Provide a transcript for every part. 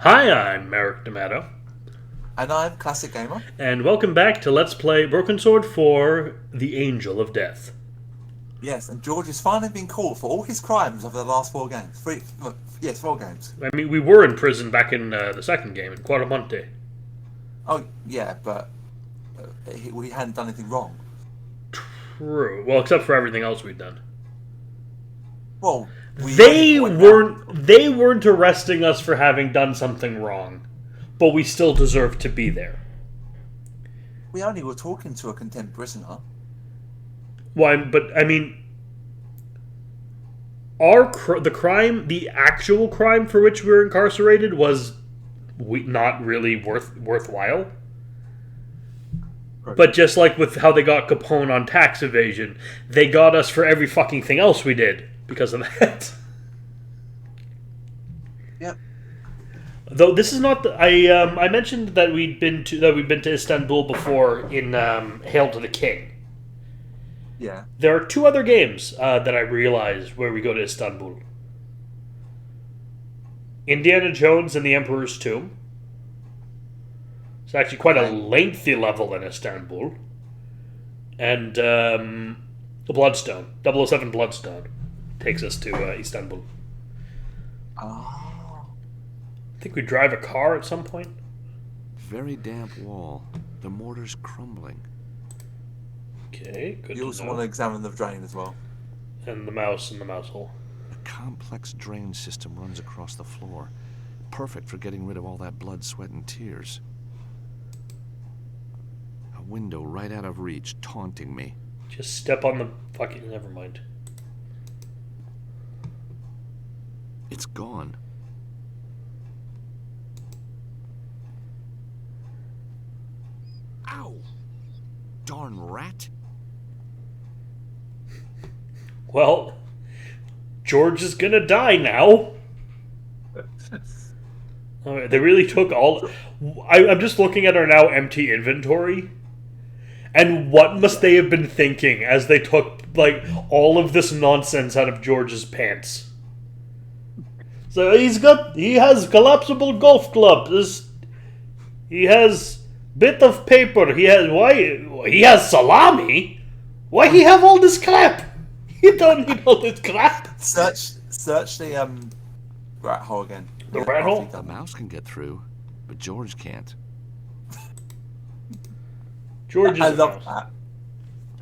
Hi, I'm Merrick D'Amato, And I'm Classic Gamer. and welcome back to Let's Play Broken Sword for the Angel of Death. Yes, and George has finally been caught for all his crimes over the last four games. Yes, 4 games. I mean, we were in prison back in the second game in Quadamonte. Oh, yeah, but we hadn't done anything wrong. True. Well, except for everything else we'd done. Well, we only They went round. weren't. They weren't arresting us for having done something wrong, but we still deserve to be there. We only were talking to a condemned prisoner. Why? But I mean, the crime, the actual crime for which we were incarcerated, was not really worthwhile. Right. But just like with how they got Capone on tax evasion, they got us for every fucking thing else we did because of that. Yep. Though this is not the, I mentioned that we'd been to Istanbul before in Hail to the King. Yeah. There are two other games that I realized where we go to Istanbul: Indiana Jones and the Emperor's Tomb. It's actually quite a Okay. lengthy level in Istanbul, and Bloodstone, 007 Bloodstone, takes us to Istanbul. Oh. I think we drive a car at some point. Very damp wall. The mortar's crumbling. Okay, good You to also know. want to examine the drain as well. And the mouse in the mouse hole. A complex drain system runs across the floor. Perfect for getting rid of all that blood, sweat, and tears. A window right out of reach, taunting me. Just step on the fucking. Never mind. It's gone. Ow! Darn rat! Well, George is gonna die now. They really took all. I'm just looking at our now empty inventory, and what must they have been thinking as they took like all of this nonsense out of George's pants? So he has collapsible golf club. He has bit of paper. He has salami. Why he have all this crap? He don't need all this crap. Search the rat hole again. The Yeah, rat after hole? you've A done that. mouse can get through, but George can't. George is I a love mouse.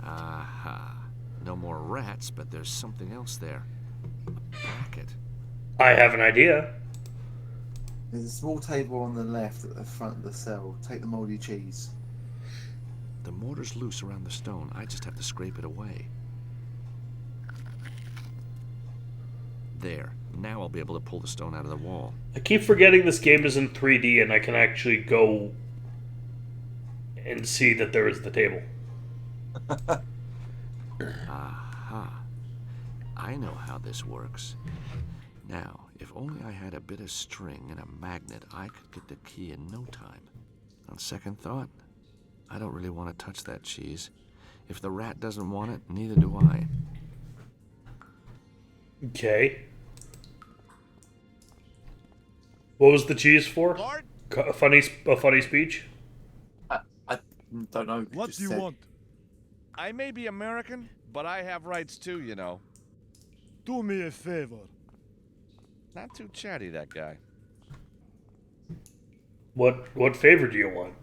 that. Aha. No more rats, but there's something else there. A bracket. I have an idea. There's a small table on the left at the front of the cell. Take the mouldy cheese. The mortar's loose around the stone. I just have to scrape it away. There. Now I'll be able to pull the stone out of the wall. I keep forgetting this game is in 3D and I can actually go and see that there is the table. Aha. I know how this works. Now, if only I had a bit of string and a magnet, I could get the key in no time. On second thought, I don't really want to touch that cheese. If the rat doesn't want it, neither do I. Okay. What was the cheese for? Lord, A funny speech? I don't know. what just do you said- want? I may be American, but I have rights too, you know. Do me a favor. Not too chatty, that guy. What favor do you want?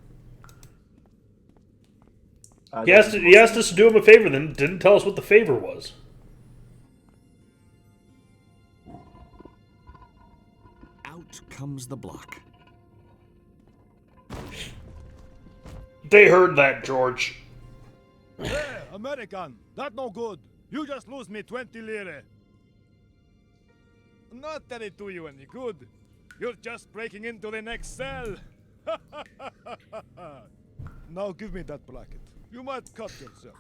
Uh, He asked us to do him a favor, then didn't tell us what the favor was. Out comes the block. They heard that, George. Hey, American, that no good. You just lose me 20 lire. Not that it do you any good. You're just breaking into the next cell. Now give me that bracket. You might cut yourself.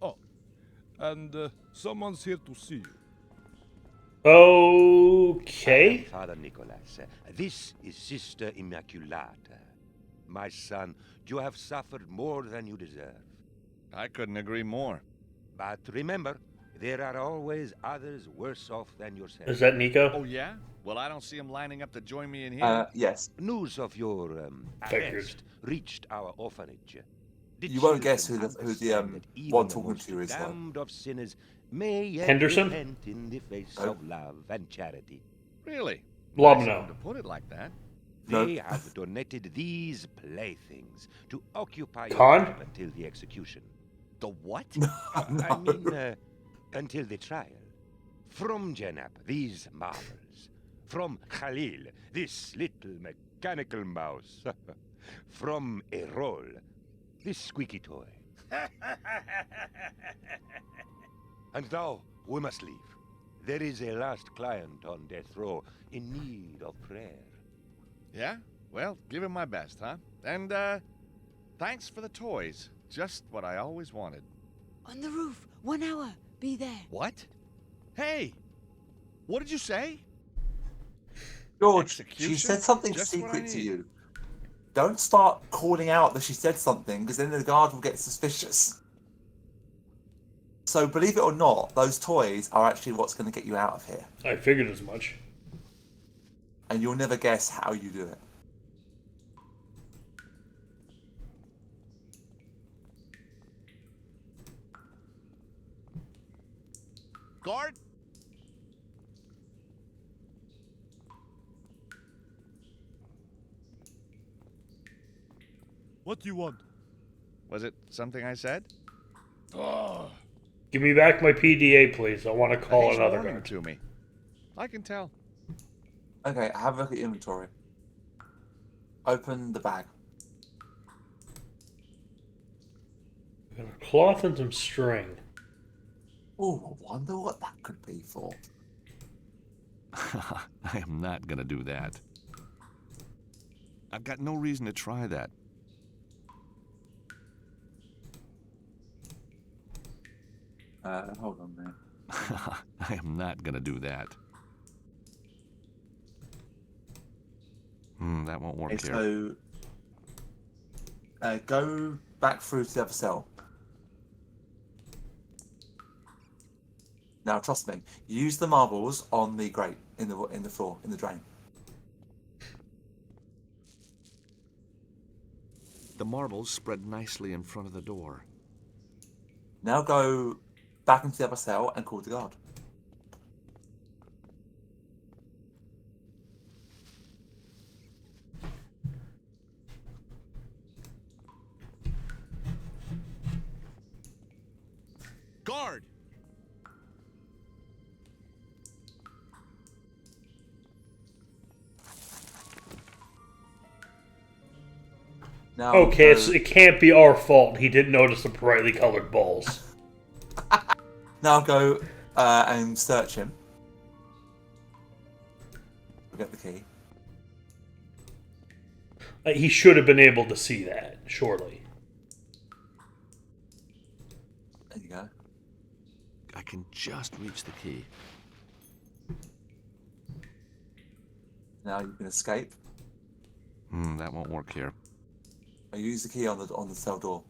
Oh, and someone's here to see you. Okay. Father Nicholas, this is Sister Immaculata. My son, you have suffered more than you deserve. I couldn't agree more. But remember, there are always others worse off than yourself. Is that Nico? Oh, yeah? Well, I don't see him lining up to join me in here. Yes. News of your Figured. arrest reached our orphanage. The You won't guess children who the understand that even one the talking most to you is, though. damned of sinners may yet Henderson? repent in the face No. of love and charity. Really? Lobno. Nice of him to put it like that. No. They have donated these playthings to occupy your Khan? camp until the execution. The what? I mean, until the trial. From Janap, these marbles. From Khalil, this little mechanical mouse. From Errol, this squeaky toy. And now, we must leave. There is a last client on death row in need of prayer. Yeah? Well, give him my best, huh? And, thanks for the toys. Just what I always wanted. On the roof. 1 hour. Be there. What? Hey! What did you say? George, she Execution? said something Just what I secret to need. you. Don't start calling out that she said something, because then the guard will get suspicious. So believe it or not, those toys are actually what's going to get you out of here. I figured as much. And you'll never guess how you do it. Guard? What do you want? Was it something I said? Ah, Give me back my PDA, please. I want to call He's another warming guard. to me. I can tell. Okay, have a look at your inventory. Open the bag. We got a cloth and some string. Oh, I wonder what that could be for. I am not gonna do that. I've got no reason to try that. Hold on there. I am not gonna do that. That won't work Okay, here. so go back through to the other cell. Now, trust me. Use the marbles on the grate in the floor in the drain. The marbles spread nicely in front of the door. Now go back into the other cell and call the guard. Guard! Now Okay, go, it can't be our fault. He didn't notice the brightly colored balls. now go and search him. We'll get the key. He should have been able to see that, surely. There you go. I can just reach the key. Now you can escape. That won't work here. Or use the key on the cell door.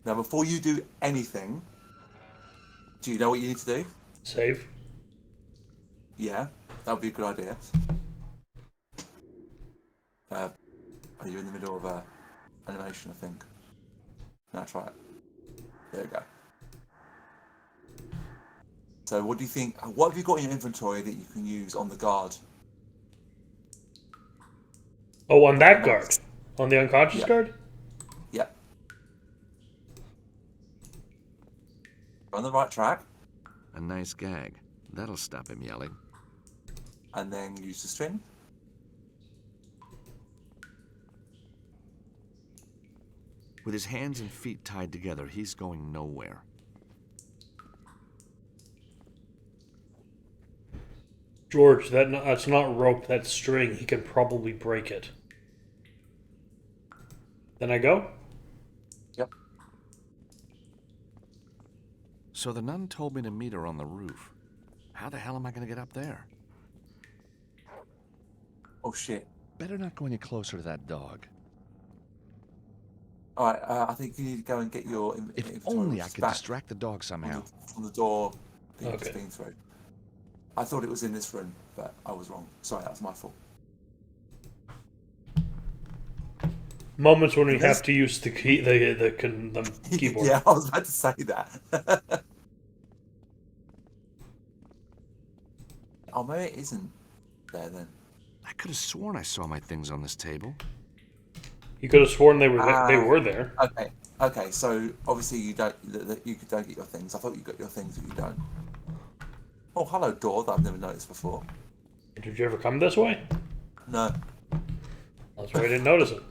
Now, before you do anything, do you know what you need to do? Save. Yeah, that would be a good idea. Are you in the middle of animation, I think? No, try it. There we go. So what do you think, what have you got in your inventory that you can use on the guard? Oh, on that guard? On the unconscious Yeah. guard? Yeah. You're on the right track, A nice gag. That'll stop him yelling. and then use the string. With his hands and feet tied together, he's going nowhere. George, that's not rope, that's string. He can probably break it. Then I go? Yep. So the nun told me to meet her on the roof. How the hell am I going to get up there? Oh shit. Better not go any closer to that dog. Alright, I think you need to go and get your If inventory, only which I is could back distract the dog somehow. from the door that you've Okay. just been through. I thought it was in this room, but I was wrong. Sorry, that was my fault. Moments when we Yes. have to use the key, the keyboard. Yeah, I was about to say that. Oh, maybe it isn't there then. I could have sworn I saw my things on this table. You could have sworn they were they Ah. were there. Okay. So obviously you don't don't get your things. I thought you got your things, but you don't. Oh, hello, door that I've never noticed before. Did you ever come this way? No. That's why I didn't notice it.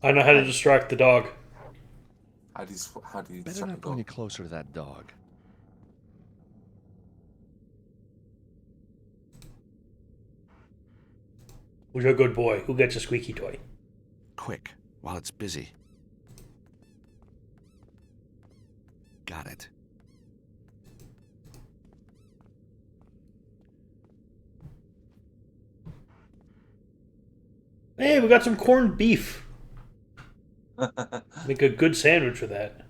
I know how to distract the dog. How do you Better distract not the go door? any closer to that dog. Who's a good boy? Who gets a squeaky toy? Quick, while it's busy. Got it. Hey, we got some corned beef. Make a good sandwich with that.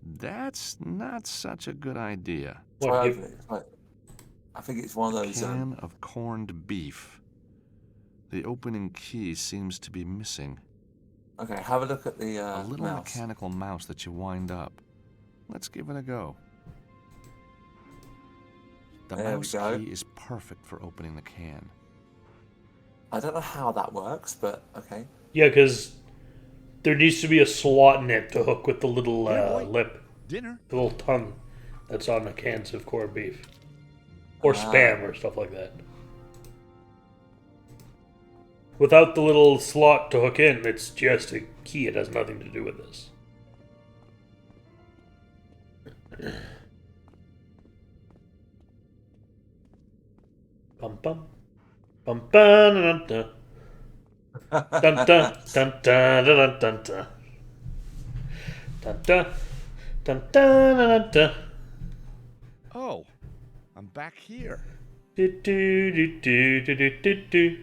That's not such a good idea. What, Try give- open it. Right. I think it's one of those. Can of corned beef. The opening key seems to be missing. Okay, have a look at the A little mouse. mechanical mouse that you wind up. Let's give it a go. The There we mouse go. key is perfect for opening the can. I don't know how that works, but okay. Yeah, because there needs to be a slot in it to hook with the little Here, boy. lip, Dinner? the little tongue that's on the cans of corned beef. Or spam or stuff like that. Without the little slot to hook in, it's just a key. It has nothing to do with this. Bum bum. Bum bum dun dun dun dun dun dun dun dun dun dun dun dun dun dun. Oh, I'm back here. Do do do do do do do do.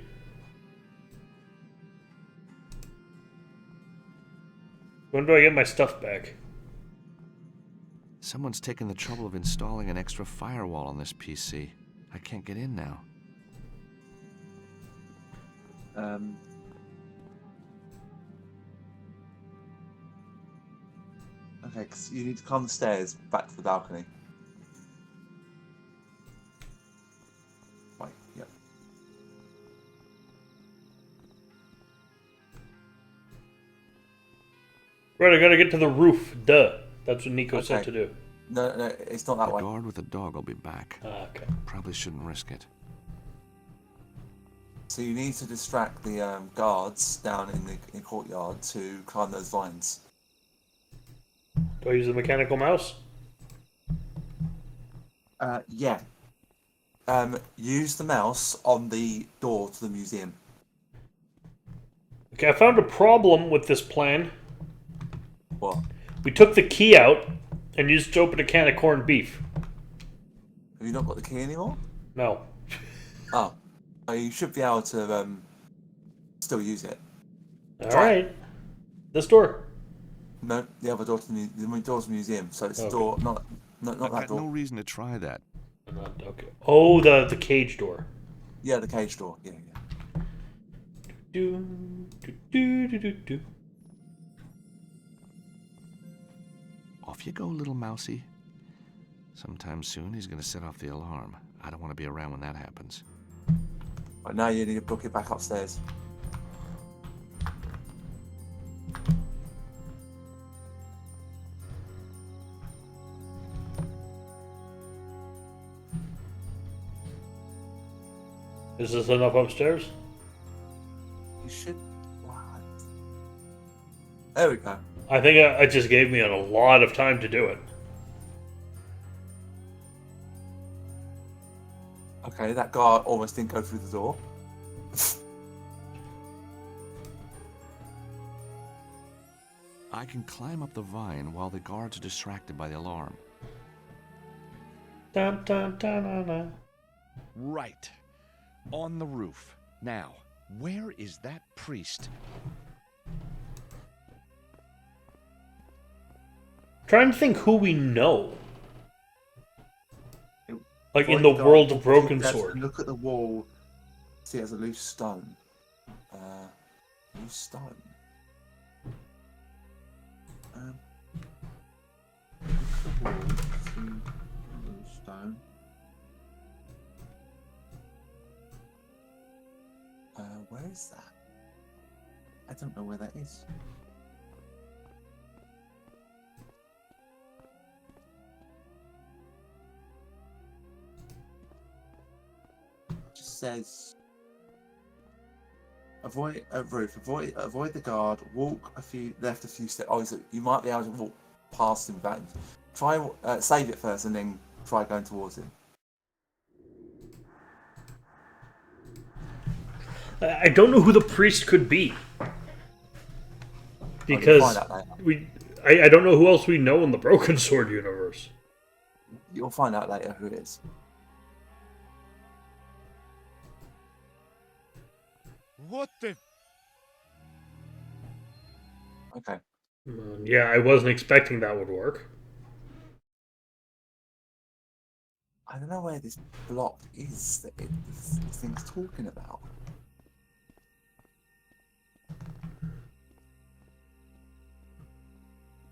When do I get my stuff back? Someone's taken the trouble of installing an extra firewall on this PC. I can't get in now. Okay, 'cause you need to climb the stairs back to the balcony. Right, yep. Right, I gotta get to the roof. Duh. That's what Nico said Okay. to do. No, it's not that The way. guard with the dog will be back. Okay. Probably shouldn't risk it. So you need to distract the guards down in the courtyard to climb those vines. Do I use the mechanical mouse? Yeah. Use the mouse on the door to the museum. Okay, I found a problem with this plan. What? We took the key out and used it to open a can of corned beef. Have you not got the key anymore? No. Oh. You should be able to still use it. Alright. This door. No, the other door to the door to the museum. So it's the Okay. door, not I've that got door. no reason to try that. Okay. Oh, the cage door. Yeah, the cage door. Yeah. Do, do, do, do, do, do. Off you go, little mousey. Sometime soon he's gonna set off the alarm. I don't want to be around when that happens. Right, now you need to book it back upstairs. Is this enough upstairs? You should. What? There we go. I think it just gave me a lot of time to do it. Okay, that guard almost didn't go through the door. I can climb up the vine while the guards are distracted by the alarm. Dun, dun, dun, dun, dun. Right. On the roof. Now, where is that priest? Trying to think who we know. Like in Avoid the guard, world of walk Broken desk, Sword. Look at the wall. See, there's a loose stone. Loose stone. Look at the wall. See a loose stone. Where is that? I don't know where that is. It just says avoid a roof. Avoid the guard. Walk a few steps. Oh, so you might be able to walk past him back. Try save it first, and then try going towards him. I don't know who the priest could be. You'll Because find out later. I don't know who else we know in the Broken Sword universe. You'll find out later who it is. What the? Okay. Yeah, I wasn't expecting that would work. I don't know where this block is that this thing's talking about.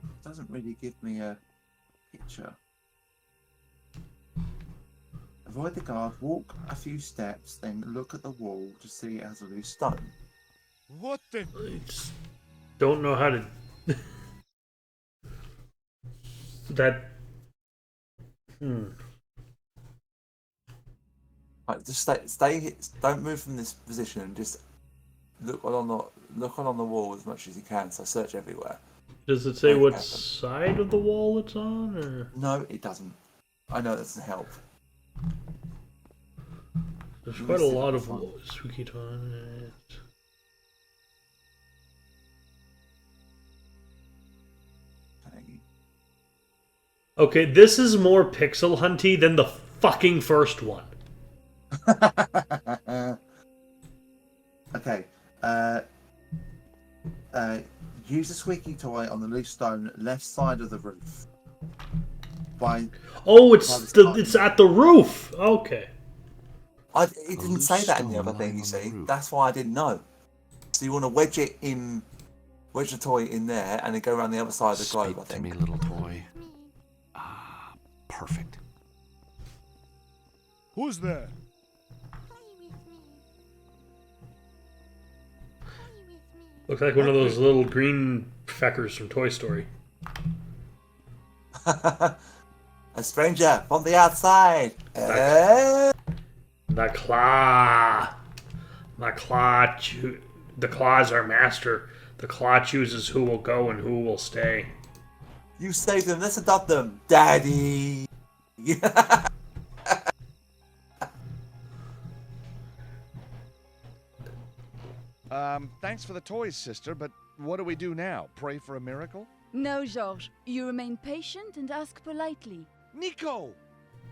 It doesn't really give me a picture. Avoid the guard, walk a few steps, then look at the wall to see it has a loose stone. What the? I just don't know how to... that... Right, just stay. Don't move from this position. Just look along the wall as much as you can. So search everywhere. Does it say what side of the wall it's on, or...? No, it doesn't. I know that doesn't help. There's quite a lot of spooky time. Okay, this is more pixel hunty than the fucking first one. Okay. Use a squeaky toy on the loose stone left side of the roof. It's at the roof. Okay. It didn't say that in the other thing. You see, that's why I didn't know. So you want to wedge the toy in there, and then go around the other side of the globe. I Speak to think. me, little toy. Ah, perfect. Who's there? Looks like one of those little green feckers from Toy Story. A stranger from the outside. The claw. The claw's our master. The claw chooses who will go and who will stay. You save them. Let's adopt them, Daddy. Thanks for the toys, sister, but what do we do now? Pray for a miracle? No, Georges. You remain patient and ask politely. Nico!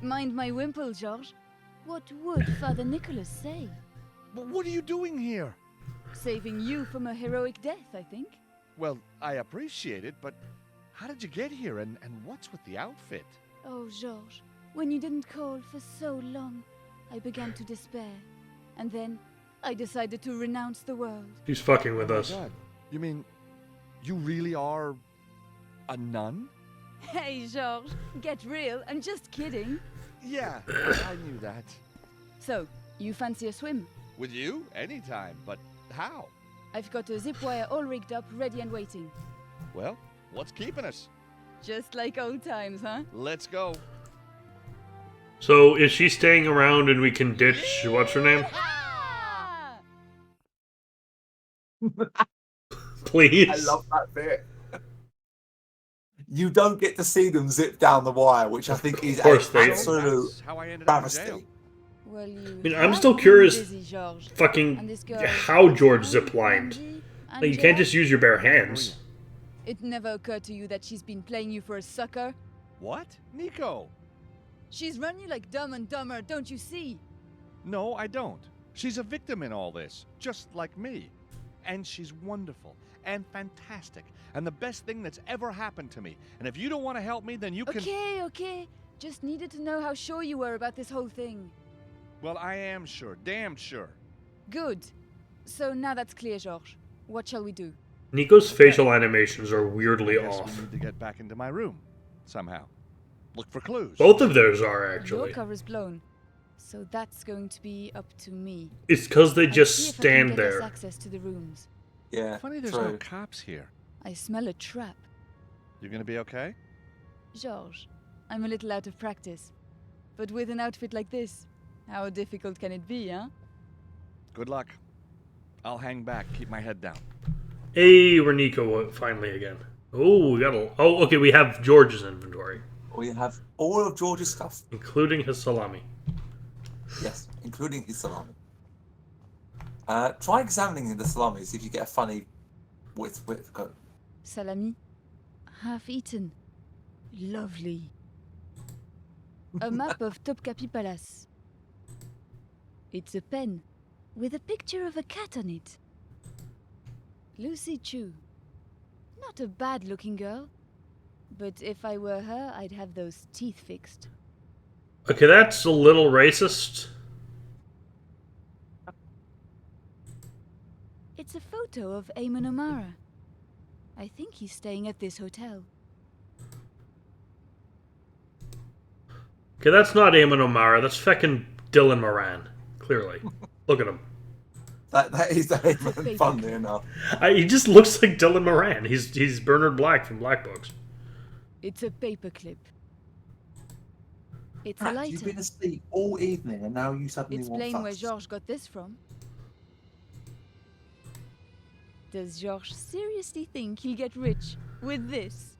Mind my wimple, Georges. What would Father Nicholas say? But what are you doing here? Saving you from a heroic death, I think. Well, I appreciate it, but how did you get here, and what's with the outfit? Oh, Georges, when you didn't call for so long, I began to despair. And then I decided to renounce the world. He's fucking with us. God. You mean you really are a nun? Hey, Georges, get real. I'm just kidding. Yeah, I knew that. So, you fancy a swim? With you? Anytime, but how? I've got a zip wire all rigged up, ready and waiting. Well, what's keeping us? Just like old times, huh? Let's go. So, is she staying around and we can ditch, what's her name? Please. I love that bit. You don't get to see them zip down the wire, which I think is an absolute That's how I ended up in jail. travesty. Well, I'm still curious busy, Georges. fucking And this girl- how George ziplined. Angie? Like, you can't just use your bare hands. It never occurred to you that she's been playing you for a sucker? What? Nico? She's run you like Dumb and Dumber, don't you see? No, I don't. She's a victim in all this, just like me. And she's wonderful and fantastic and the best thing that's ever happened to me. And if you don't want to help me, then you can... Okay. Just needed to know how sure you were about this whole thing. Well, I am sure, damn sure. Good. So now that's clear, Georges. What shall we do? Nico's facial animations are weirdly I guess off. we need to get back into my room, somehow. Look for clues. Both of theirs are, actually. Your cover's blown. So that's going to be up to me. It's because they I'll just see if I can stand get there. us access to the rooms. Yeah, Funny there's true. no cops here. I smell a trap. You gonna be okay? Georges, I'm a little out of practice. But with an outfit like this, how difficult can it be, huh? Good luck. I'll hang back, keep my head down. Hey, we're Nico finally again. Oh, we got a... Oh, okay, we have George's inventory. We have all of George's stuff. Including his salami. Yes, including his salami. Try examining the salami, see if you get a funny with go. Salami, half-eaten. Lovely. A map of Topkapi Palace. It's a pen with a picture of a cat on it. Lucy Chu. Not a bad-looking girl. But if I were her, I'd have those teeth fixed. Okay, that's a little racist. It's a photo of Eamon O'Mara. I think he's staying at this hotel. Okay, that's not Eamon O'Mara. That's feckin' Dylan Moran. Clearly. Look at him. That is Paper. funny enough. He just looks like Dylan Moran. He's Bernard Black from Black Books. It's a paperclip. It's a Pat, lighter. you've been asleep all evening and now you suddenly It's want plain where fuss. Georges got this from. Does Georges seriously think he'll get rich with this?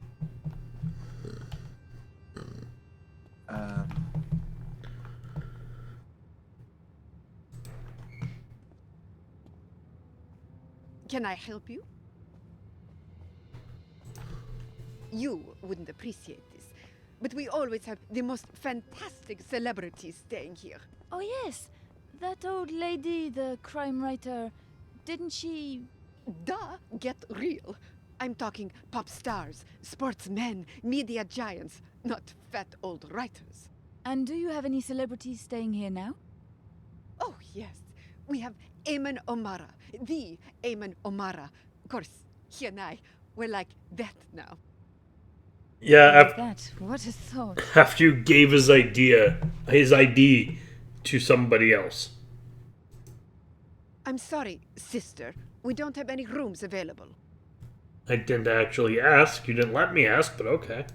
Can I help you? You wouldn't appreciate this, but we always have the most fantastic celebrities staying here. Oh yes, that old lady, the crime writer, didn't she... Duh, get real. I'm talking pop stars, sportsmen, media giants, not fat old writers. And do you have any celebrities staying here now? Oh, yes. We have Eamon O'Mara, the Eamon O'Mara. Of course, he and I, we're like that now. Yeah, Like that. What a thought. after you gave his ID to somebody else. I'm sorry, sister. We don't have any rooms available. I didn't actually ask. You didn't let me ask, but okay.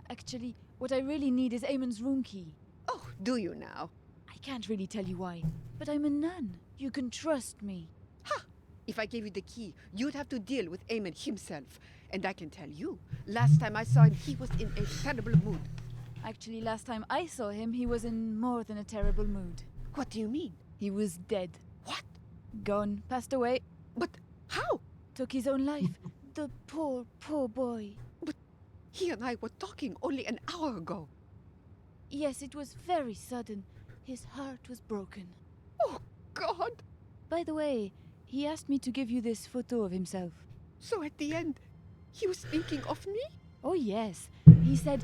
Actually, what I really need is Eamon's room key. Oh, do you now? I can't really tell you why, but I'm a nun. You can trust me. Ha! If I gave you the key, you'd have to deal with Eamon himself. And I can tell you, last time I saw him, he was in a terrible mood. Actually, last time I saw him, he was in more than a terrible mood. What do you mean? He was dead. What? Gone. Passed away. But how? Took his own life. The poor, poor boy. He and I were talking only an hour ago. Yes, it was very sudden. His heart was broken. Oh, God! By the way, he asked me to give you this photo of himself. So at the end, he was thinking of me? Oh, yes. He said,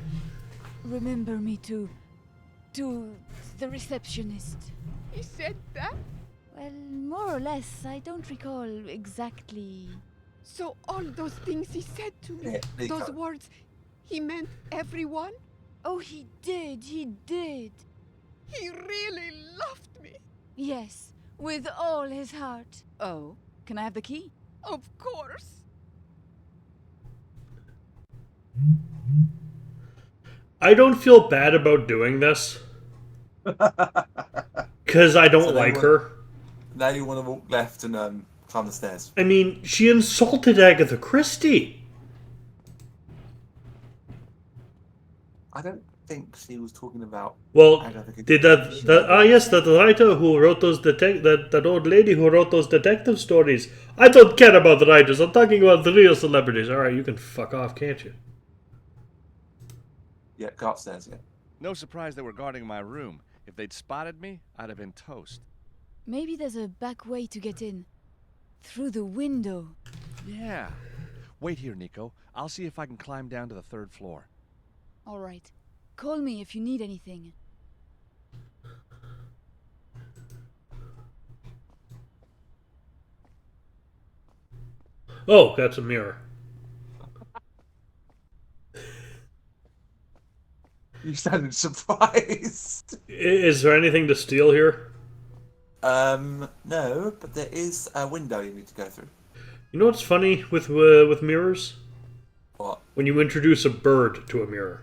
remember me to the receptionist. He said that? Well, more or less. I don't recall exactly. So all those things he said to me, Yeah, Nico. those words, he meant everyone? Oh, he did. He did. He really loved me. Yes, with all his heart. Oh, Can I have the key? of course. I don't feel bad about doing this. Because I don't So they like were- her. Now you want to walk left and climb the stairs. I mean, she insulted Agatha Christie. I don't think she was talking about Well, Agatha Christie. did yes, that writer who wrote those that old lady who wrote those detective stories. I don't care about the writers. I'm talking about the real celebrities. All right, you can fuck off, can't you? Yeah, go upstairs, yeah. No surprise they were guarding my room. If they'd spotted me, I'd have been toast. Maybe there's a back way to get in. Through the window. Yeah. Wait here, Nico. I'll see if I can climb down to the 3rd floor. All right. Call me if you need anything. Oh, that's a mirror. You sounded surprised. Is there anything to steal here? No, but there is a window you need to go through. You know what's funny with mirrors? What? When you introduce a bird to a mirror.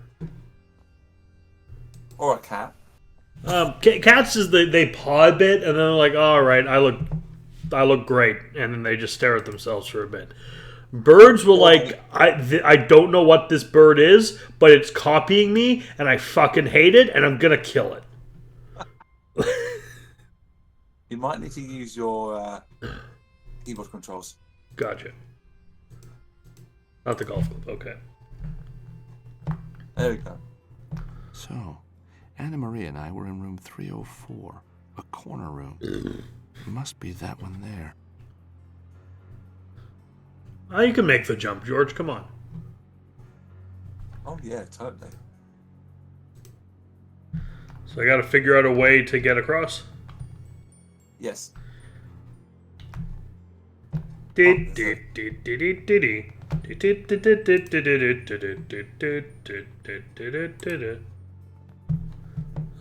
Or a cat. Cats is they paw a bit and then they're like, all right, I look great, and then they just stare at themselves for a bit. Birds will I don't know what this bird is, but it's copying me, and I fucking hate it, and I'm gonna kill it. You might need to use your keyboard controls. Gotcha. Not the golf club. Okay. There we go. So, Anna Maria and I were in room 304, a corner room. Must be that one there. Ah, you can make the jump, George. Come on. Oh yeah, totally. So I got to figure out a way to get across. Yes.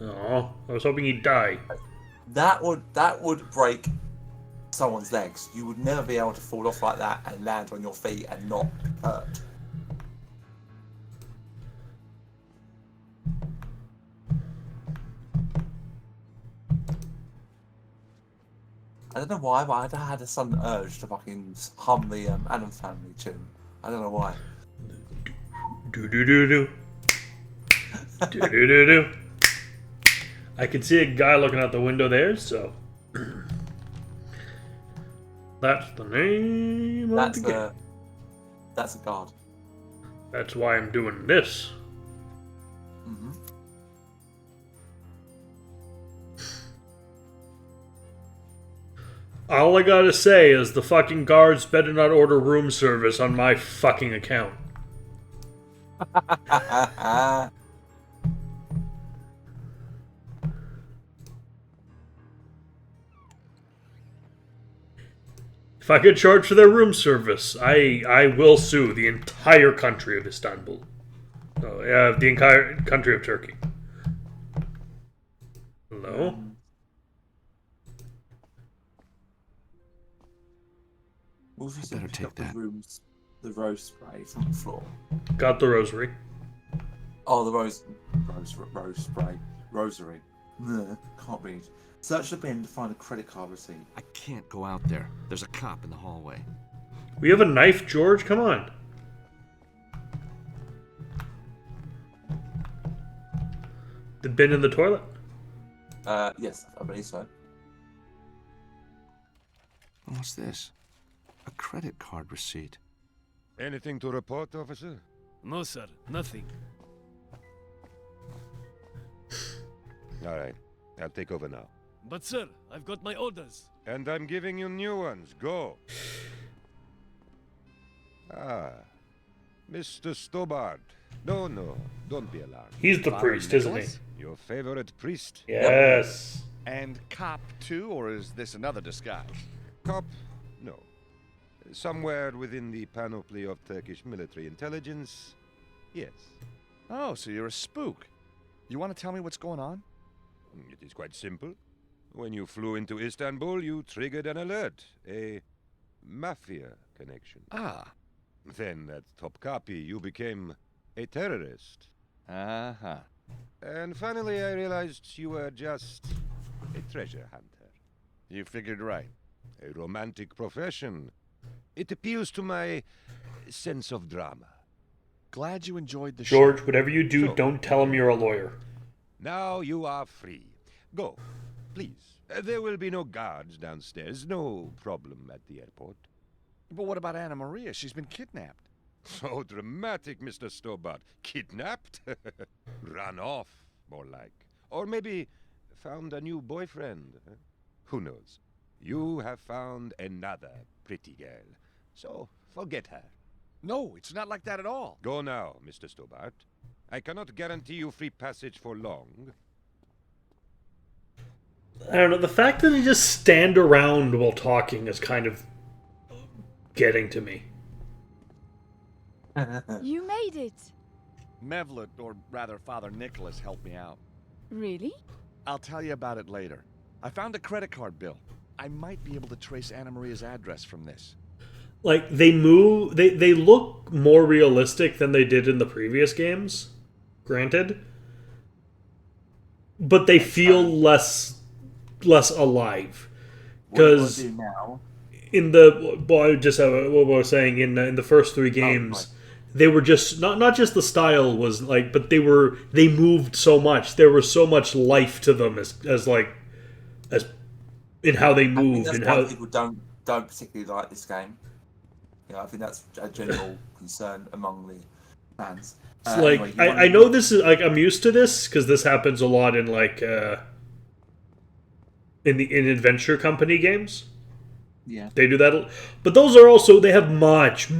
Oh, I was hoping he'd die. That would break someone's legs. You would never be able to fall off like that and land on your feet and not hurt. I don't know why, but I had a sudden urge to fucking hum the Adam Family tune. I don't know why. Do do do do. Do do do do. I can see a guy looking out the window there, so that's the name of the game. That's a guard. That's why I'm doing this. Mm-hmm. All I gotta say is the fucking guards better not order room service on my fucking account. If I get charged for their room service, I will sue the entire country of Istanbul. The entire country of Turkey. Hello? What if you said better pick take up that. The rose spray from the floor? Got the rosary. Oh, the rose spray. Rosary. No, can't read. Search the bin to find a credit card receipt. I can't go out there. There's a cop in the hallway. We have a knife, George? Come on. The bin in the toilet? Yes, I believe so. What's this? A credit card receipt. Anything to report, officer? No, sir, nothing. All right, I'll take over now. But, sir, I've got my orders. And I'm giving you new ones. Go. Ah, Mr. Stobart. No, don't be alarmed. He's the priest, isn't he? Your favorite priest? Yes. And cop too, or is this another disguise? Cop? No. Somewhere within the panoply of Turkish military intelligence, yes. Oh, so you're a spook. You want to tell me what's going on? It is quite simple. When you flew into Istanbul, you triggered an alert. A mafia connection. Ah. Then, at top copy, you became a terrorist. Uh-huh. And finally, I realized you were just a treasure hunter. You figured right. A romantic profession. It appeals to my sense of drama. Glad you enjoyed the George, show. whatever you do, So- don't tell him you're a lawyer. Now you are free. Go, please. There will be no guards downstairs. No problem at the airport. But what about Anna Maria? She's been kidnapped. So dramatic, Mr. Stobart. Kidnapped? Run off, more like. Or maybe found a new boyfriend. Huh? Who knows? You have found another pretty girl. So forget her. No, it's not like that at all. Go now, Mr. Stobart. I cannot guarantee you free passage for long. I don't know. The fact that they just stand around while talking is kind of getting to me. You made it. Mevlut, or rather Father Nicholas, helped me out. Really? I'll tell you about it later. I found a credit card bill. I might be able to trace Anna Maria's address from this. Like, they look more realistic than they did in the previous games, granted. But they feel less alive. Because now? in the what I was saying in the first three games, they were just not just the style was like, but they moved so much. There was so much life to them as in how they moved I think and that's why how people don't particularly like this game. I think that's a general concern among the fans. it's like Anyway, I know this is like I'm used to this because this happens a lot in like in adventure company games. Yeah. They do that, but those are also they have much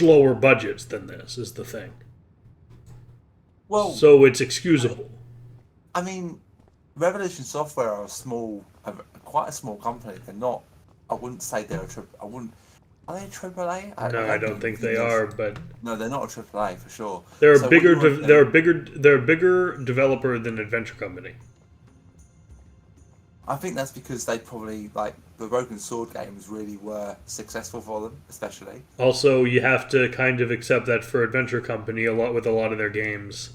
lower budgets than this. Is the thing. Well, So it's excusable. I mean, Revolution Software are quite a small company. They're not. I wouldn't say they're a triple. Are they a AAA? No, I don't think they are, but No, they're not a AAA for sure. they're So a what do bigger. you want to They're a bigger developer than Adventure Company. I think that's because they probably like the Broken Sword games really were successful for them, especially. Also, you have to kind of accept that for Adventure Company, a lot of their games,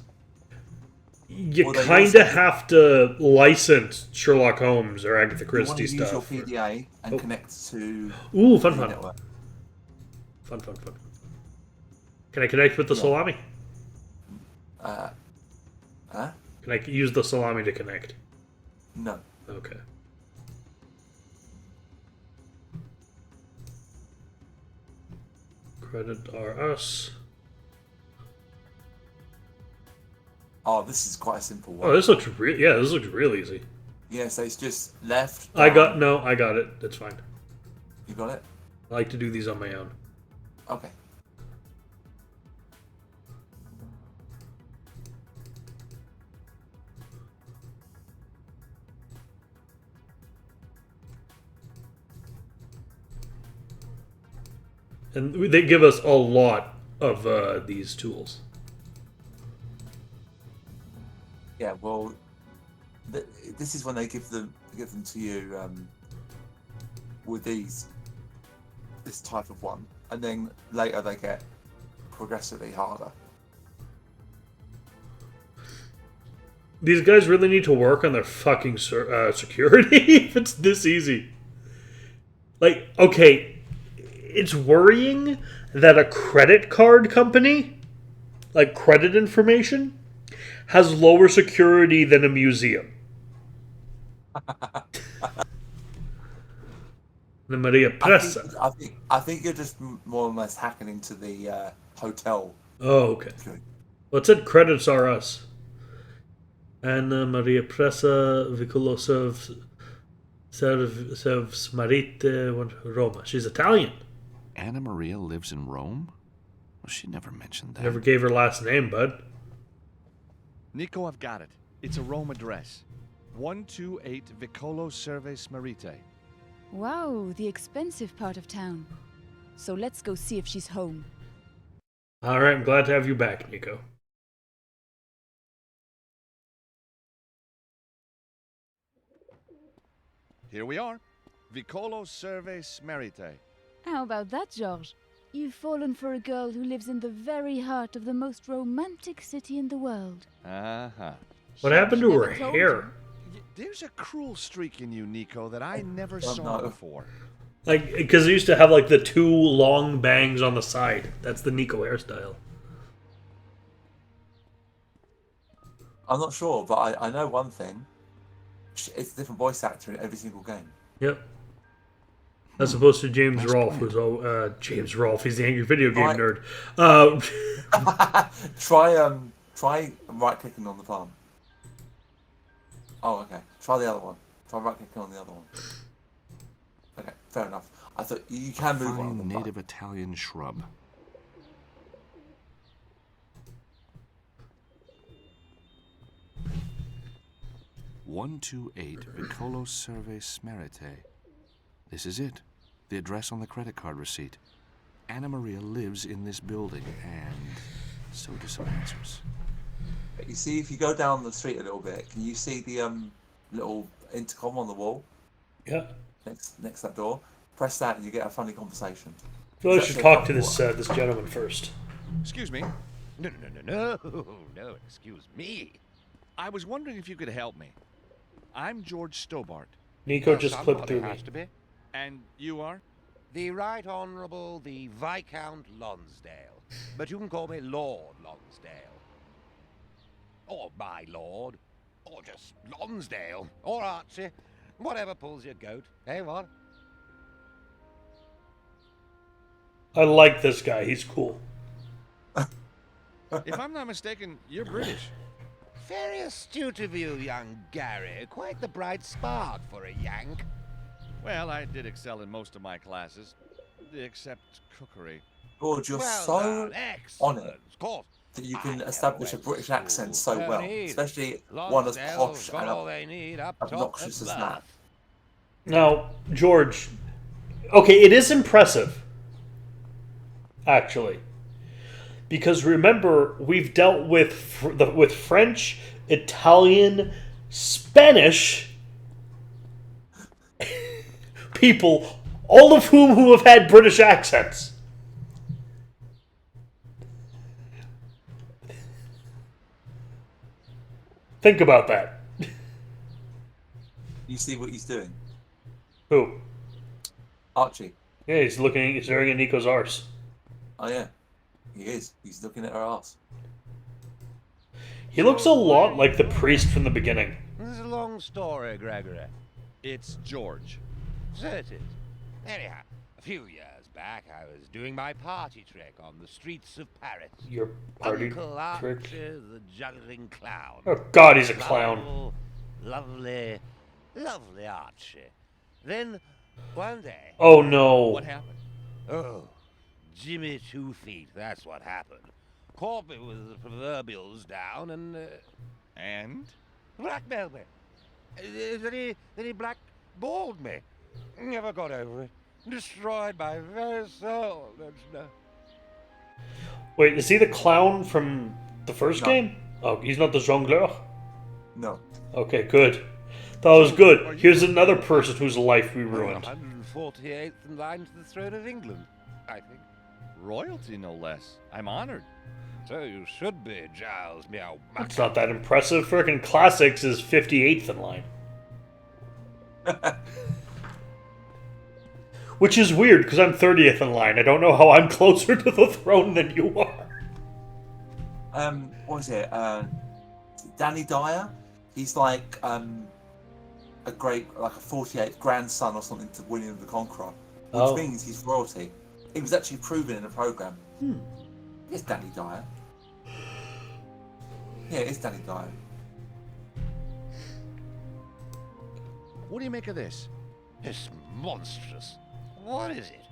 you Well, they kind also- of have to license Sherlock Holmes or Agatha You want Christie to use your stuff. PDA and Oh. connect to Ooh, the fun. network. Fun. Can I connect with the Yeah. salami? Huh? Can I use the salami to connect? No. Okay. Credit RS. Oh, this is quite a simple one. Oh, this looks this looks real easy. Yeah, so it's just left. I down. got it. That's fine. You got it? I like to do these on my own. Okay. And they give us a lot of these tools. Yeah, well, this is when they give them to you with this type of one, and then later they get progressively harder. These guys really need to work on their fucking security if it's this easy. Like, okay, it's worrying that a credit card company, like credit information, has lower security than a museum. The Maria Pressa. I think you're just more or less hacking into the hotel. Oh, okay. Well, it said credits are us. Anna Maria Pressa, Vicolosov, Smarite, Roma. She's Italian. Anna Maria lives in Rome? Well, she never mentioned that. Never gave her last name, bud. Nico, I've got it. It's a Rome address. 128 Vicolo Cerves Marite. Wow, the expensive part of town. So let's go see if she's home. All right, I'm glad to have you back, Nico. Here we are. Vicolo Cerves Marite. How about that, George? You've fallen for a girl who lives in the very heart of the most romantic city in the world. Uh-huh. What happened to her Never told hair? There's a cruel streak in you, Nico, that I never don't saw know. before. Like, because it used to have like the two long bangs on the side. That's the Nico hairstyle. I'm not sure, but I know one thing. It's a different voice actor in every single game. Yep. As opposed to James Rolfe, who's James Rolfe. He's the angry video game Right. nerd. Try right clicking on the palm. Oh, okay. Try the other one. Try right clicking on the other one. fair enough. I thought you can move on. Fine native Italian shrub. "128 Vicolo Serve Smerite. This is it. The address on the credit card receipt. Anna Maria lives in this building, and so do some answers." You see, if you go down the street a little bit, can you see the little intercom on the wall Yeah. next to that door? Press that, and you get a funny conversation. I feel I Is should that talk to okay? this gentleman first. Excuse me. No, excuse me. I was wondering if you could help me. I'm George Stobart. Nico just clipped Somebody through me. has to be. And you are? The Right Honourable the Viscount Lonsdale. But you can call me Lord Lonsdale. Or my lord. Or just Lonsdale. Or Archie. Whatever pulls your goat. Hey, what? I like this guy. He's cool. If I'm not mistaken, you're British. Very astute of you, young Gary. Quite the bright spark for a Yank. Well, I did excel in most of my classes, except cookery. George, you're Well so done, on excellent. it Of course. that you I can never establish a went British to accent school. so No well, need. especially one as Lonsdale's posh got and all they need up top obnoxious of as Bath. that. Now, George. Okay, it is impressive. Actually. Because remember, we've dealt with with French, Italian, Spanish people, all of whom have had British accents. Think about that. You see what he's doing, Who? Archie. Yeah, he's staring at Nico's arse. Oh yeah, he is. He's looking at her ass. He looks a lot like the priest from the beginning. This is a long story, Gregory. It's George. So it is. Anyhow, a few years back, I was doing my party trick on the streets of Paris. Your party Uncle trick. Archie, the juggling clown. Oh God, he's a clown. Lovely, lovely Archie. Then, one day... Oh no. What happened? Oh, Jimmy 2 Feet, that's what happened. Caught me with the proverbials down And? blackmailed me. Then he blackballed me. Never got over it. Destroyed my very soul. Don't you know? Wait, is he the clown from the first No. game? Oh, he's not the jongleur? No. Okay, good. That was good. Here's another person whose life we ruined. 148th in line to the throne of England, I think. Royalty, no less. I'm honored. So you should be, Giles Meow. That's not that impressive. Frickin' Classics is 58th in line. Which is weird, because I'm 30th in line. I don't know how I'm closer to the throne than you are. What is it? Danny Dyer. He's like a 48th grandson or something to William the Conqueror, which Oh. means he's royalty. It was actually proven in a program. It's Danny Dyer. Yeah, it's Danny Dyer. What do you make of this? It's monstrous. What is it?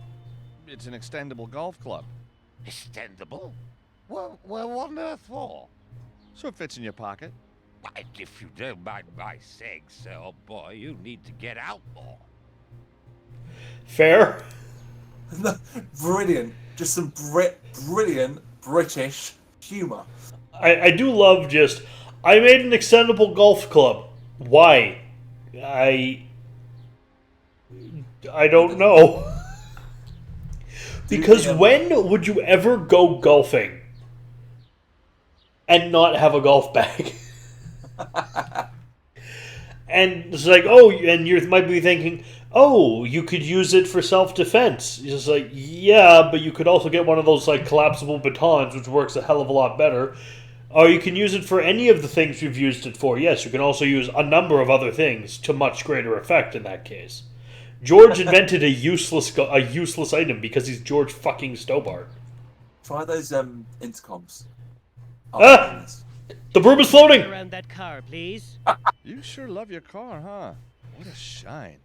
It's an extendable golf club. Extendable? Well, what on earth for? So it fits in your pocket. Why, if you don't mind my saying so, boy, you need to get out more. Fair? Brilliant. Just some brilliant British humour. I do love just... I made an extendable golf club. Why? I don't know. Because when would you ever go golfing and not have a golf bag? And it's like, oh, and you might be thinking, oh, you could use it for self-defense. It's just like, yeah, but you could also get one of those like collapsible batons, which works a hell of a lot better. Or you can use it for any of the things you've used it for. Yes, you can also use a number of other things to much greater effect in that case. George invented a useless item because he's George fucking Stobart. Try those intercoms. Ah! The broom is floating! Around that car, please. You sure love your car, huh? What a shine.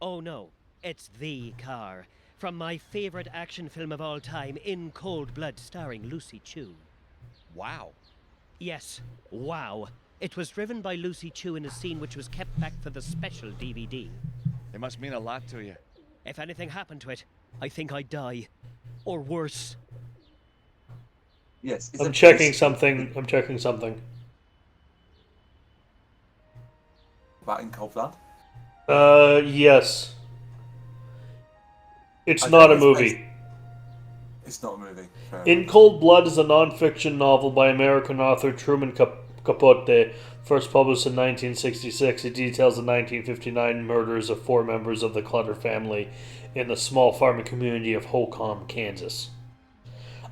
Oh no, It's the car from my favorite action film of all time, In Cold Blood, starring Lucy Chu. Wow. Yes, wow. It was driven by Lucy Chu in a scene which was kept back for the special DVD. It must mean a lot to you. If anything happened to it, I think I'd die. Or worse. Yes. I'm checking something. I'm checking something. About In Cold Blood? Yes. It's I not a think movie. It's not a movie. Fair In enough. Cold Blood is a non-fiction novel by American author Truman Capote, first published in 1966. It details the 1959 murders of 4 members of the Clutter family in the small farming community of Holcomb, Kansas.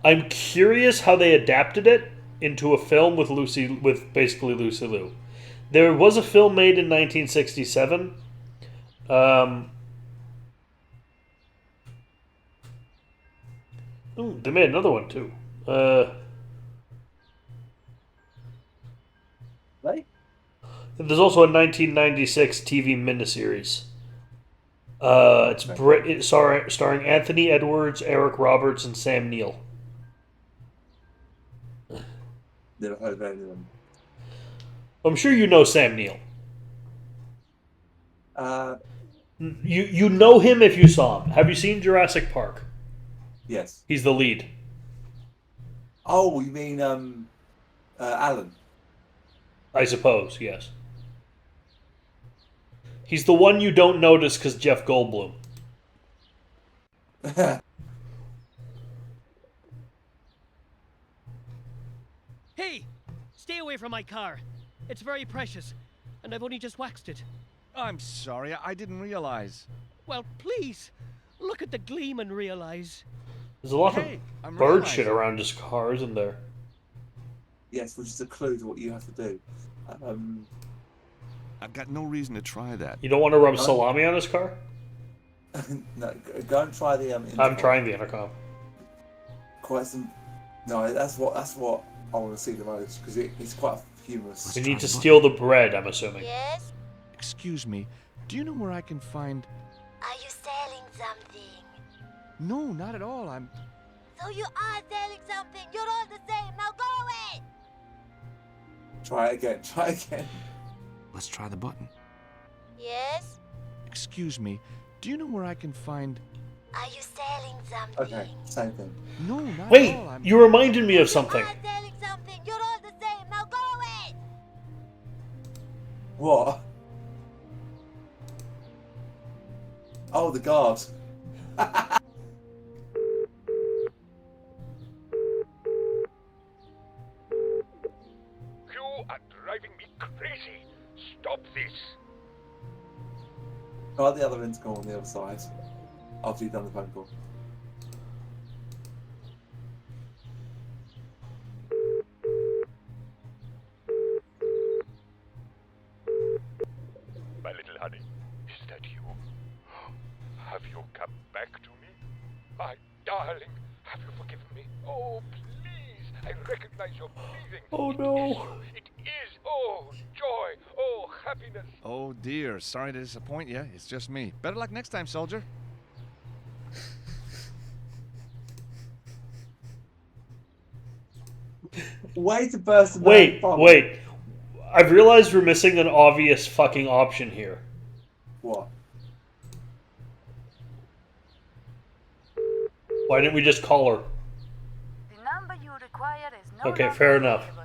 I'm curious how they adapted it into a film with basically Lucy Liu. There was a film made in 1967. Ooh, they made another one too. Right? There's also a 1996 TV miniseries. It's starring Anthony Edwards, Eric Roberts, and Sam Neill. Never heard of any of them. I'm sure you know Sam Neill. You know him if you saw him. Have you seen Jurassic Park? Yes. He's the lead. Oh, you mean Alan? I suppose, yes. He's the one you don't notice because Jeff Goldblum. Hey! Stay away from my car. It's very precious, and I've only just waxed it. I'm sorry, I didn't realize. Well, please, look at the gleam and realize. There's a lot Hey, of I'm bird shit realizing. around his car, isn't there? Yes, which is a clue to what you have to do. I've got no reason to try that. You don't want to rub salami on his car? No, go and try the I'm intercom. trying the intercom. Quite some. No, that's what I want to see the most because it's quite humorous. We need to steal the bread, I'm assuming. Yes? Excuse me, do you know where I can find... Are you selling something? No, not at all, So you are selling something. You're all the same. Now go away. Try it again. Try it again. Let's try the button. Yes? Excuse me, do you know where I can find... Are you selling something? Okay, same thing. No, not Wait, at all, you reminded me of something. You are selling something. You're all the same. Now go away. What? Oh, the guard. You are driving me crazy. Stop this. Try the other intercom on the other side. After you've done the phone call. My little honey, is that you? Have you come back to me? My darling, have you forgiven me? Oh, please, I recognize your breathing. Oh no. It is, oh, joy, oh, happiness. Oh dear, sorry to disappoint you. It's just me. Better luck next time, soldier. Way to burst the Wait. I've realized we're missing an obvious fucking option here. What? Why didn't we just call her? The number you require is no Okay, longer fair enough. available.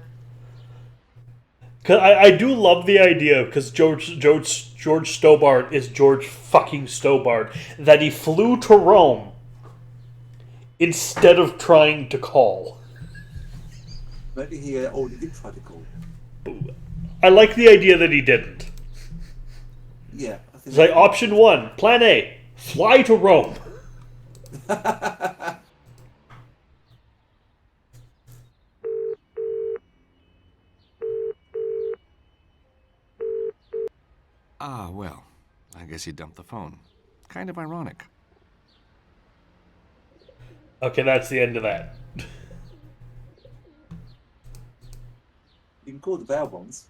Cause I do love the idea, because George Stobart is George fucking Stobart, that he flew to Rome instead of trying to call. Maybe he already did try to call. I like the idea that he didn't. Yeah, I think. It's like option 1, plan A, fly to Rome. Ah, well, I guess he dumped the phone. Kind of ironic. Okay, that's the end of that. You can call the bell ones.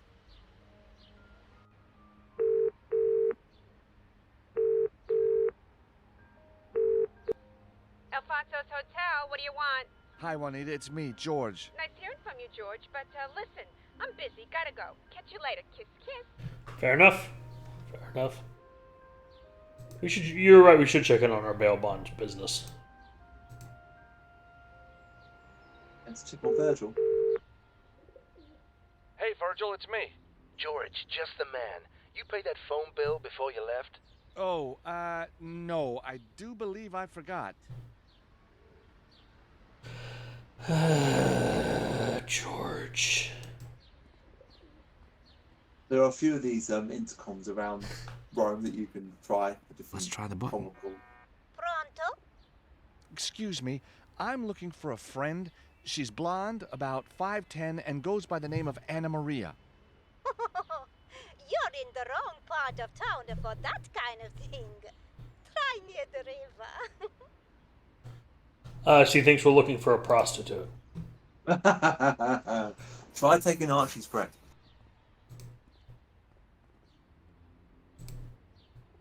Hi, Juanita. It's me, George. Nice hearing from you, George, but listen, I'm busy. Gotta go. Catch you later. Kiss, kiss. Fair enough. Fair enough. You're right. We should check in on our bail bond business. It's typical Virgil. Hey, Virgil, it's me. George, just the man. You paid that phone bill before you left? Oh, no. I do believe I forgot. George. There are a few of these intercoms around Rome that you can try. Let's try the button. Pronto? Excuse me. I'm looking for a friend. She's blonde, about 5'10", and goes by the name of Anna Maria. You're in the wrong part of town for that kind of thing. Try near the river. She thinks we're looking for a prostitute. Try taking Archie's breath.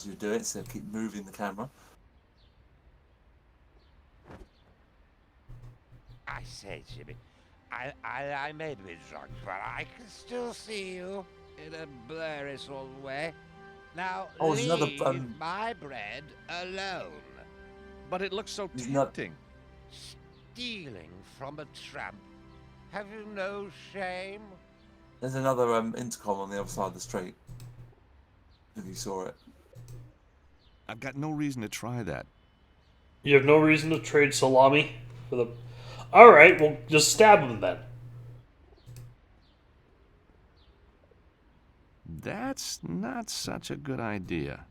You do it, so keep moving the camera. I say, Jimmy, I may be drunk, but I can still see you in a blurry sort of way. Now, Oh, there's another, leave my bread alone. But it looks so He's not- tempting. Stealing from a tramp. Have you no shame? There's another intercom on the other side of the street. If you saw it. I've got no reason to try that. You have no reason to trade salami for the... Alright, well, just stab him then. That's not such a good idea.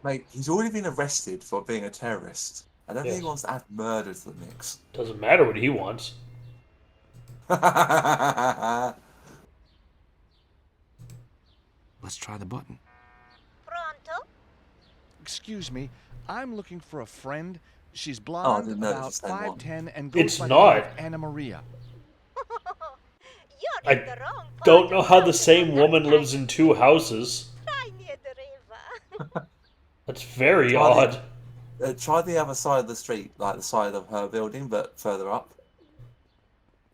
Mate, he's already been arrested for being a terrorist. I don't think Yes. he wants to add murder to the mix. Doesn't matter what he wants. Let's try the button. Pronto? Excuse me. I'm looking for a friend. She's I blonde, didn't know it about was the same one. 5'10", and goes It's by the name not. of Anna Maria. You're in I the wrong part don't know of how town the for same that woman kind lives of in two houses. Try near the river. That's very Try odd. Try the other side of the street, like the side of her building, but further up.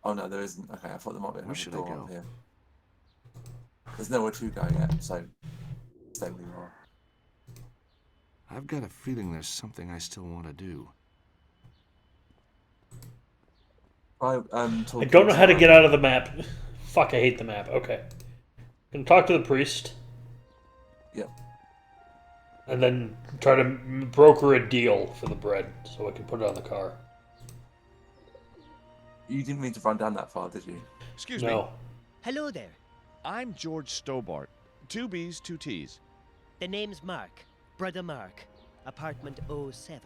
Oh no, there isn't. Okay, I thought there might be Where another should I door go? up here. There's nowhere to go yet, so stay where you are. I've got a feeling there's something I still want to do. I don't know how to get out of the map. Fuck, I hate the map. Okay. Gonna talk to the priest. Yep. And then try to broker a deal for the bread so I can put it on the car. You didn't mean to run down that far, did you? Excuse me. No. Hello there. I'm George Stobart. 2 B's, 2 T's. The name's Mark. Brother Mark. Apartment 07.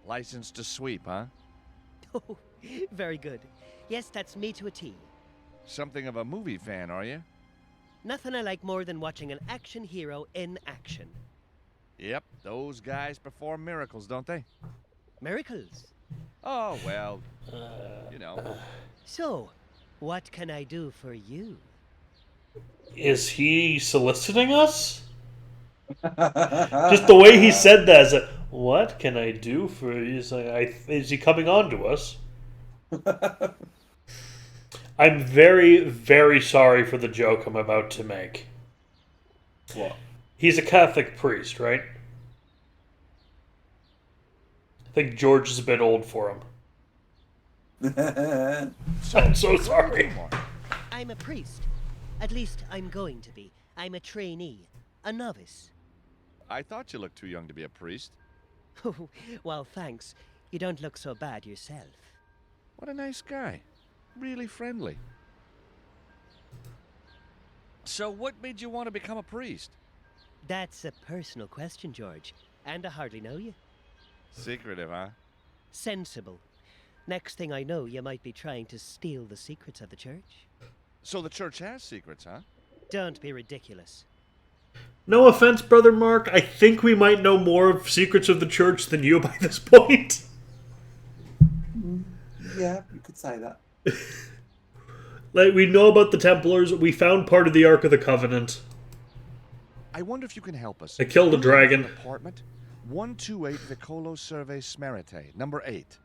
License to sweep, huh? Oh, very good. Yes, that's me to a T. Something of a movie fan, are you? Nothing I like more than watching an action hero in action. Yep, those guys perform miracles, don't they? Miracles. Oh, well, you know. So, what can I do for you? Is he soliciting us? Just the way he said that, is like, what can I do for you? He's like, is he coming on to us? I'm very, very sorry for the joke I'm about to make. What? He's a Catholic priest, right? I think George is a bit old for him. I'm so sorry. I'm a priest. At least I'm going to be. I'm a trainee. A novice. I thought you looked too young to be a priest. Oh, well, thanks. You don't look so bad yourself. What a nice guy. Really friendly. So what made you want to become a priest? That's a personal question, George. And I hardly know you. Secretive, huh? Sensible. Next thing I know, you might be trying to steal the secrets of the church. So the church has secrets, huh? Don't be ridiculous. No offense, Brother Mark. I think we might know more of secrets of the church than you by this point. Yeah, you could say that. Like, we know about the Templars. We found part of the Ark of the Covenant. I wonder if you can help us. I killed a Who lives in dragon. Apartment 128 Vicolo Serve Smerite, number 8.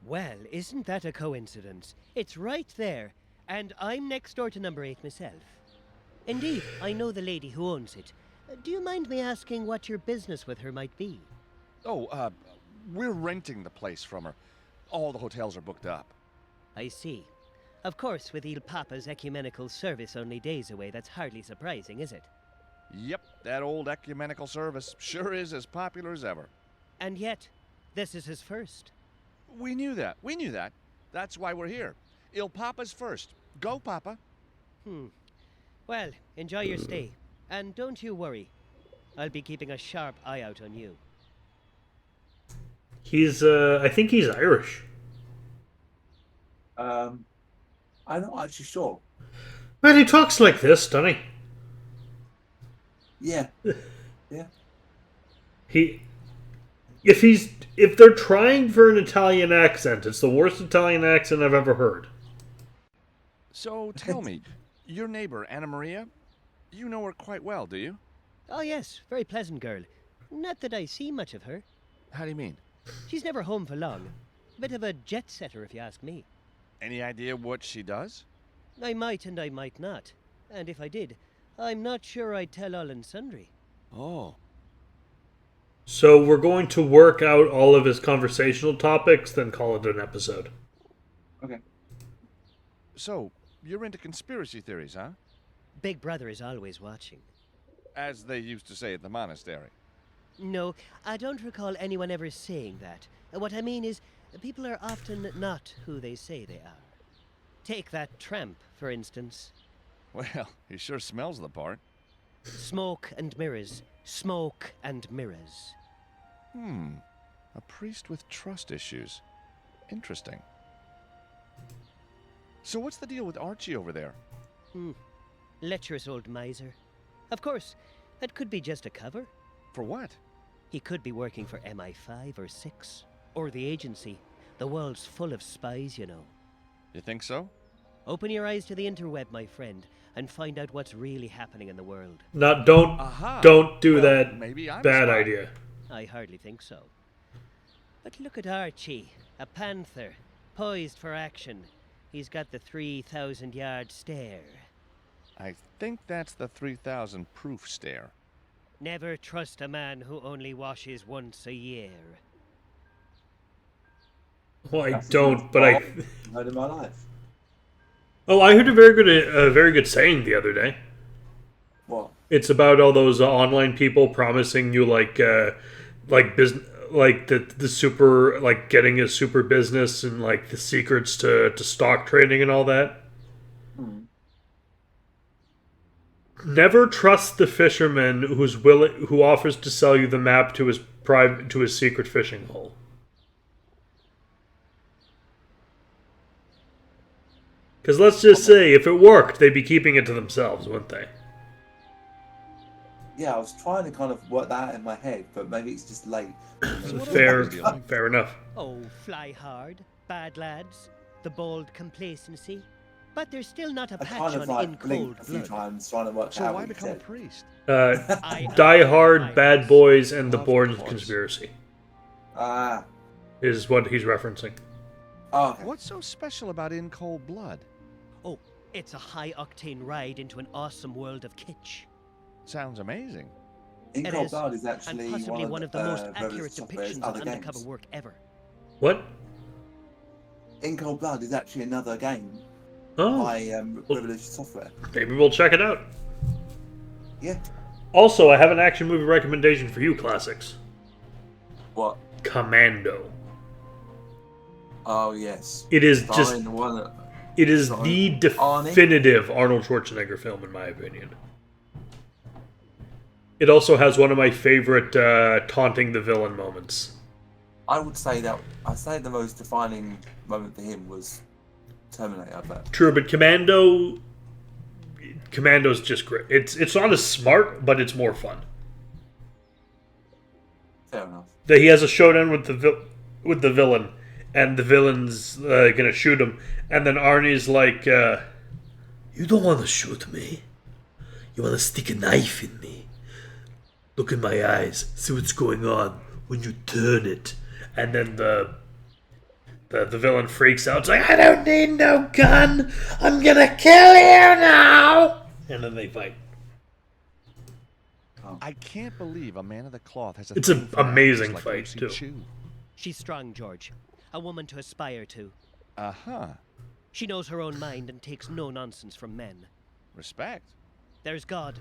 Well, isn't that a coincidence? It's right there, and I'm next door to number 8 myself. Indeed, I know the lady who owns it. Do you mind me asking what your business with her might be? Oh, we're renting the place from her. All the hotels are booked up. I see. Of course, with Il Papa's ecumenical service only days away, that's hardly surprising, is it? Yep, that old ecumenical service sure is as popular as ever. And yet, this is his first. We knew that. That's why we're here. Il Papa's first. Go, Papa. Well, enjoy your stay. And don't you worry. I'll be keeping a sharp eye out on you. I think he's Irish. I'm not actually sure. Man, he talks like this, doesn't he? Yeah. Yeah. If they're trying for an Italian accent, it's the worst Italian accent I've ever heard. So tell me, your neighbor, Anna Maria, you know her quite well, do you? Oh yes, very pleasant girl. Not that I see much of her. How do you mean? She's never home for long. Bit of a jet setter, if you ask me. Any idea what she does? I might and I might not. And if I did, I'm not sure I'd tell all and sundry. Oh. So we're going to work out all of his conversational topics, then call it an episode. Okay. So, you're into conspiracy theories, huh? Big Brother is always watching. As they used to say at the monastery. No, I don't recall anyone ever saying that. What I mean is, people are often not who they say they are. Take that tramp, for instance. Well, he sure smells the part. Smoke and mirrors. Smoke and mirrors. A priest with trust issues. Interesting. So what's the deal with Archie over there? Lecherous old miser. Of course, that could be just a cover. For what? He could be working for MI5 or 6. Or the agency. The world's full of spies, you know. You think so? Open your eyes to the interweb, my friend, and find out what's really happening in the world. Don't do that. Maybe I'm bad smart. idea. I hardly think so. But look at Archie, a panther, poised for action. He's got the 3,000-yard stare. I think that's the 3,000 proof stare. Never trust a man who only washes once a year. Well, I That's don't, the but most I've heard in my life. Oh, I heard a very good saying the other day. What? It's about all those online people promising you business, like the super, like getting a super business and like the secrets to stock trading and all that. Never trust the fisherman who offers to sell you the map to his secret fishing hole. Because let's just say, if it worked, they'd be keeping it to themselves, wouldn't they? Yeah, I was trying to kind of work that out in my head, but maybe it's just late. Fair enough. Oh, fly hard, bad lads, the bold complacency. But there's still not a I patch kind of on like In Cold blinked a few Blood. times trying to work So out why what he become a said. priest? Die Hard, Bad Boys, and The Bourne Conspiracy Ah. is what he's referencing. Oh, okay. What's so special about In Cold Blood? Oh, it's a high-octane ride into an awesome world of kitsch. Sounds amazing. In It Cold is, Blood is actually and possibly one of the most Revolution accurate Software's depictions of other undercover games. work ever. What? In Cold Blood is actually another game Oh, by Revolution Software. maybe we'll check it out. Yeah. Also, I have an action movie recommendation for you, classics. What? Commando. Oh yes. It is Starring just. the one It is starring the Arnie. definitive Arnold Schwarzenegger film, in my opinion. It also has one of my favorite taunting the villain moments. I would say that the most defining moment for him was Terminator, but True, but Commando's just great. It's not as smart, but it's more fun. fair enough. That he has a showdown with the villain, and the villain's gonna shoot him, and then Arnie's like, "You don't want to shoot me. You want to stick a knife in me. Look in my eyes. See what's going on when you turn it." And then The villain freaks out. It's like, I don't need no gun. I'm gonna kill you now. And then they fight. I can't believe a man of the cloth has a It's thing an for amazing actors like fight, Lucy too. Chu. She's strong, George. A woman to aspire to. Uh-huh. She knows her own mind and takes no nonsense from men. Respect. There's God,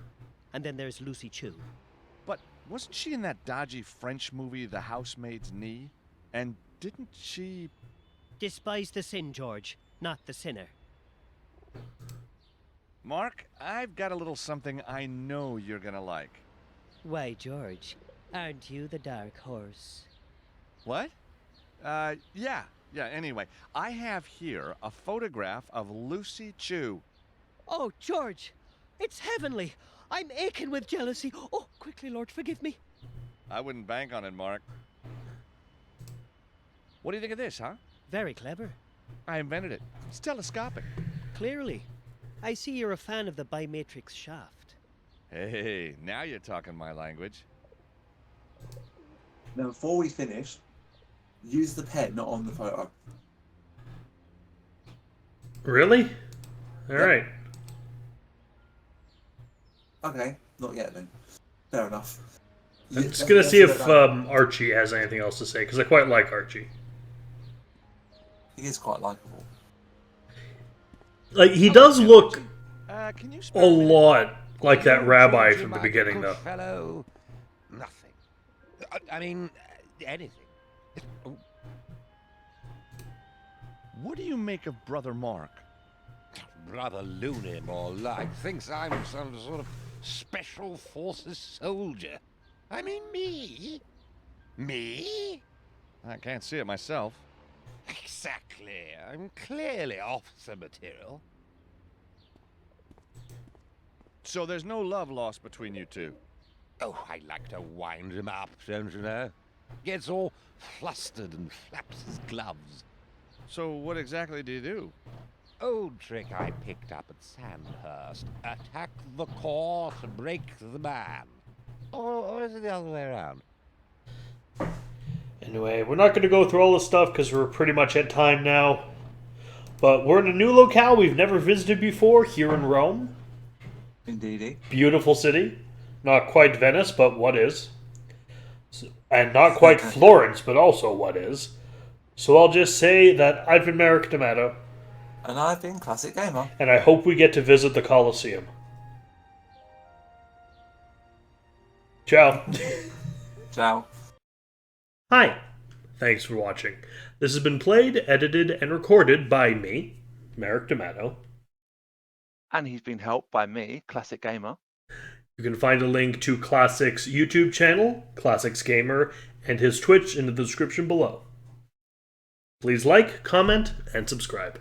and then there's Lucy Chu. But wasn't she in that dodgy French movie, The Housemaid's Knee? And didn't she... Despise the sin, George, not the sinner. Mark, I've got a little something I know you're gonna like. Why, George, aren't you the dark horse? What? Yeah, anyway. I have here a photograph of Lucy Chu. Oh, George, it's heavenly. I'm aching with jealousy. Oh, quickly, Lord, forgive me. I wouldn't bank on it, Mark. What do you think of this, huh? Very clever. I invented it. It's telescopic. Clearly. I see you're a fan of the bimatrix shaft. Hey, now you're talking my language. Now, before we finish, use the pen, not on the photo. Really? All right. Okay, not yet then. Fair enough. I'm just gonna see if Archie has anything else to say, because I quite like Archie. He is quite likable. Like, he does look Can you a lot like that rabbi from the beginning, though. Fellow, nothing. I mean, anything. Oh, What do you make of Brother Mark? Brother loony, more like. Thinks I'm some sort of special forces soldier. I mean, me? Me? I can't see it myself. Exactly. I'm clearly officer material. So there's no love lost between you two? Oh, I like to wind him up, don't you know? Gets all flustered and flaps his gloves. So what exactly do you do? Old trick I picked up at Sandhurst. Attack the core to break the man. Or is it the other way around? Anyway, we're not going to go through all this stuff because we're pretty much at time now. But we're in a new locale we've never visited before, here in Rome. Indeedy. Beautiful city. Not quite Venice, but what is. And not quite Florence, but also what is. So I'll just say that I've been Merrick D'Amato. And I've been Classic Gamer. And I hope we get to visit the Colosseum. Ciao. Ciao. Hi. Thanks for watching. This has been played, edited, and recorded by me, Merrick D'Amato. And he's been helped by me, Classic Gamer. You can find a link to Classic's YouTube channel, Classics Gamer, and his Twitch in the description below. Please like, comment, and subscribe.